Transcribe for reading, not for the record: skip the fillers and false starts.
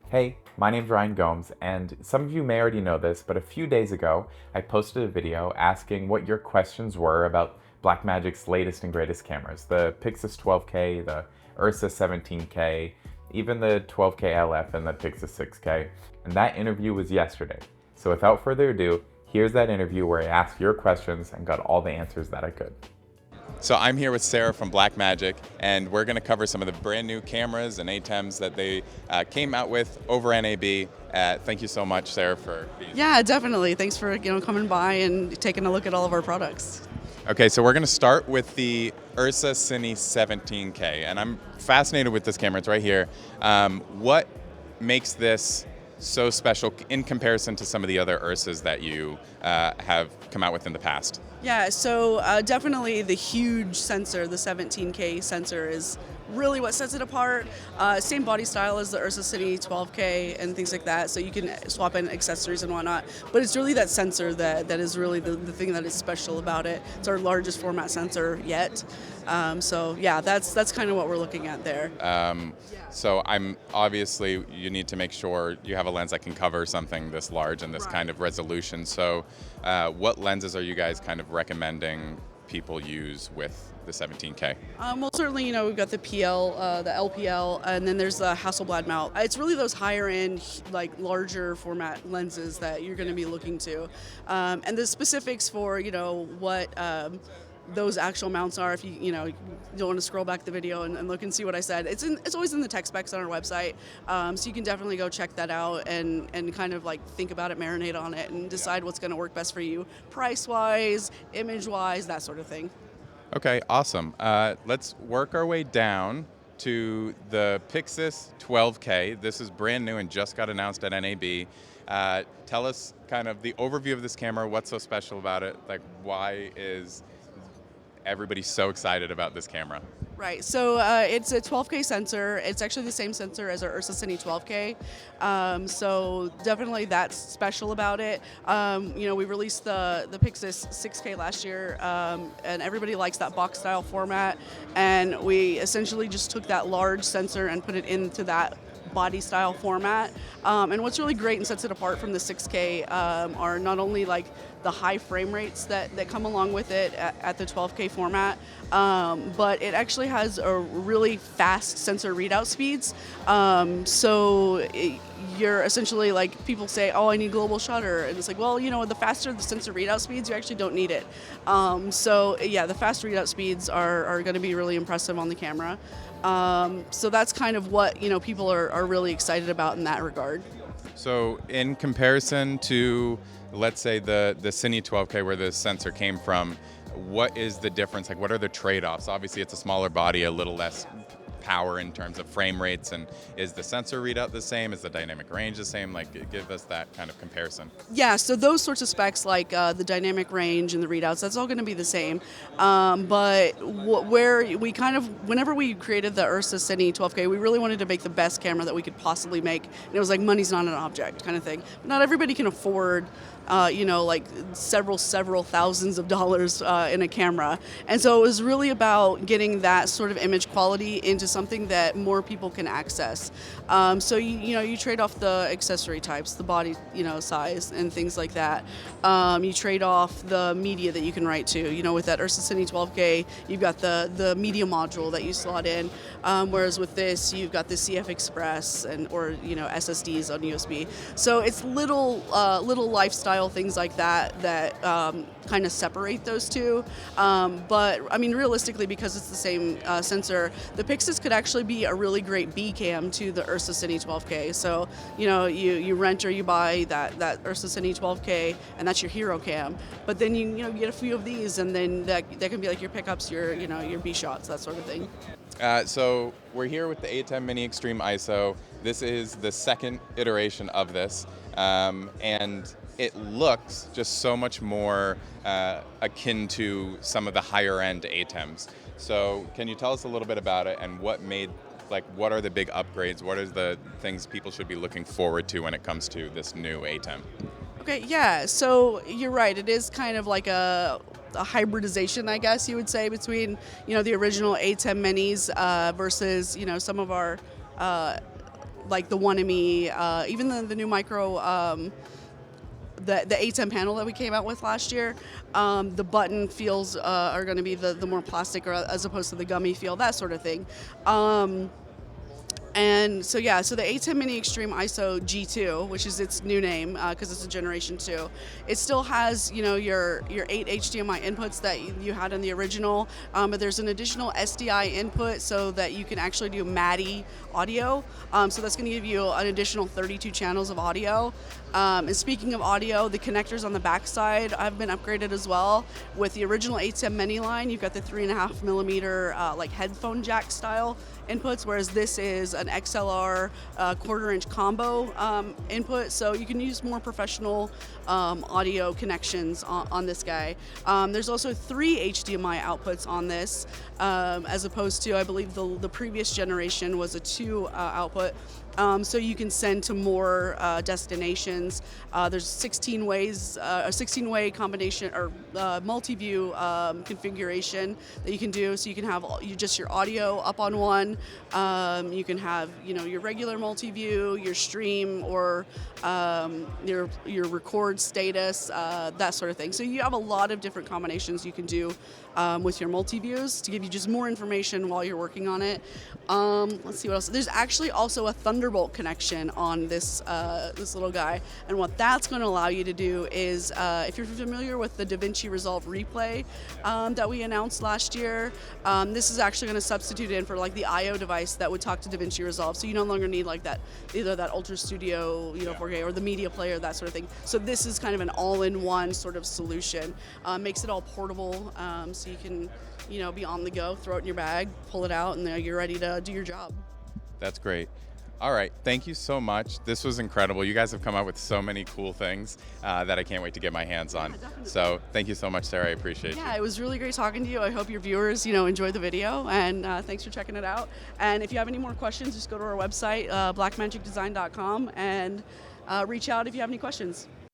Hey, my name's Ryan Gomes, and some of you may already know this, but a few days ago I posted a video asking what your questions were about Blackmagic's latest and greatest cameras, the Pixus 12K, the Ursa 17K, even the 12K LF and the Pixus 6K, and that interview was yesterday. So without further ado, here's that interview where I asked your questions and got all the answers that I could. So I'm here with Sarah from Blackmagic, and we're going to cover some of the brand new cameras and ATEMs that they came out with over NAB. Thank you so much, Sarah, for these. Yeah, definitely. Thanks for coming by and taking a look at all of our products. Okay, so we're going to start with the Ursa Cine 17K, and I'm fascinated with this camera. It's right here. What makes this so special in comparison to some of the other Ursas that you have come out with in the past? Yeah, so definitely the huge sensor, the 17K sensor, is really what sets it apart. Same body style as the Ursa Cine 12K and things like that, so you can swap in accessories and whatnot. But it's really that sensor that is really the thing that is special about it. It's our largest format sensor yet. So yeah, that's kind of what we're looking at there. So I'm obviously you need to make sure you have a lens that can cover something this large and this kind of resolution. So what lenses are you guys kind of recommending people use with the 17K? Well, certainly, we've got the PL, the LPL, and then there's the Hasselblad mount. It's really those higher end, like larger format lenses that you're going to be looking to. And the specifics for, what those actual mounts are, if you don't want to scroll back the video and look and see what I said, it's always in the tech specs on our website, so you can definitely go check that out and kind of like think about it, marinate on it, and decide what's going to work best for you, price wise, image wise, that sort of thing. Okay, awesome. Let's work our way down to the Pixus 12K. This is brand new and just got announced at NAB. Tell us kind of the overview of this camera, what's so special about it, like why is everybody so excited about this camera? Right, so it's a 12K sensor. It's actually the same sensor as our Ursa Cine 12K. So definitely that's special about it. We released the Pixus 6K last year, and everybody likes that box style format. And we essentially just took that large sensor and put it into that body style format. And what's really great and sets it apart from the 6K are not only like the high frame rates that come along with it at the 12K format, but it actually has a really fast sensor readout speeds. You're essentially like, people say, oh, I need global shutter. And it's like, well, the faster the sensor readout speeds, you actually don't need it. The fast readout speeds are going to be really impressive on the camera. So that's kind of what people are really excited about in that regard. So in comparison to, let's say, the Cine 12K where the sensor came from, what is the difference? Like, what are the trade-offs? Obviously, it's a smaller body, a little less power in terms of frame rates, and is the sensor readout the same? Is the dynamic range the same? Like, give us that kind of comparison. Yeah, so those sorts of specs, like the dynamic range and the readouts, that's all going to be the same. Where we kind of, whenever we created the Ursa Cine 12K, we really wanted to make the best camera that we could possibly make. And it was like, money's not an object kind of thing. But not everybody can afford like several thousands of dollars in a camera. And so it was really about getting that sort of image quality into something that more people can access. You trade off the accessory types, the body, size and things like that. You trade off the media that you can write to. With that Ursa Cine 12K, you've got the media module that you slot in, whereas with this, you've got the CF Express or SSDs on USB. So it's little lifestyle things like that kind of separate those two. But I mean, realistically, because it's the same sensor, the Pixus could actually be a really great B cam to the Ursa Cine 12K. So you rent or you buy that Ursa Cine 12K, and that's your hero cam. But then you get a few of these, and then that can be like your pickups, your B shots, that sort of thing. So we're here with the ATEM Mini Extreme ISO. This is the second iteration of this, and it looks just so much more akin to some of the higher end ATEMs. So can you tell us a little bit about it and what are the big upgrades? What are the things people should be looking forward to when it comes to this new ATEM? Okay, yeah, so you're right. It is kind of like a hybridization, I guess you would say, between the original ATEM minis versus some of our like the 1ME, even the new micro. The A10 panel that we came out with last year, the button feels are going to be the more plastic, or as opposed to the gummy feel, that sort of thing. And so yeah, so the A10 Mini Extreme ISO G2, which is its new name because it's a generation 2, it still has, you know, your 8 HDMI inputs that you had in the original, but there's an additional SDI input so that you can actually do MADI audio. So that's going to give you an additional 32 channels of audio. And speaking of audio, the connectors on the back side have been upgraded as well. With the original A10 Mini line, you've got the 3.5 millimeter like headphone jack style inputs, whereas this is an XLR quarter-inch combo input, so you can use more professional audio connections on this guy. There's also 3 HDMI outputs on this, as opposed to, I believe, the previous generation was a 2 output. So you can send to more destinations. There's 16 ways, a 16-way combination or multi-view configuration that you can do. So you can have just your audio up on one. You can have, you know, your regular multi-view, your stream, or your record status, that sort of thing. So you have a lot of different combinations you can do with your multi-views to give you just more information while you're working on it. Let's see what else. There's actually also a Thunderbolt connection on this this little guy, and what that's going to allow you to do is, if you're familiar with the DaVinci Resolve Replay that we announced last year, this is actually going to substitute in for like the I/O device that would talk to DaVinci Resolve. So you no longer need like that, either that Ultra Studio, you know, 4K, or the media player, that sort of thing. So this is kind of an all-in-one sort of solution. Makes it all portable, so you can, you know, be on the go, throw it in your bag, pull it out, and then you're ready to do your job. That's great. All right, thank you so much. This was incredible. You guys have come up with so many cool things that I can't wait to get my hands on. Yeah, definitely. So thank you so much, Sarah. I appreciate you. Yeah, it was really great talking to you. I hope your viewers, you know, enjoyed the video, and thanks for checking it out. And if you have any more questions, just go to our website, blackmagicdesign.com, and reach out if you have any questions.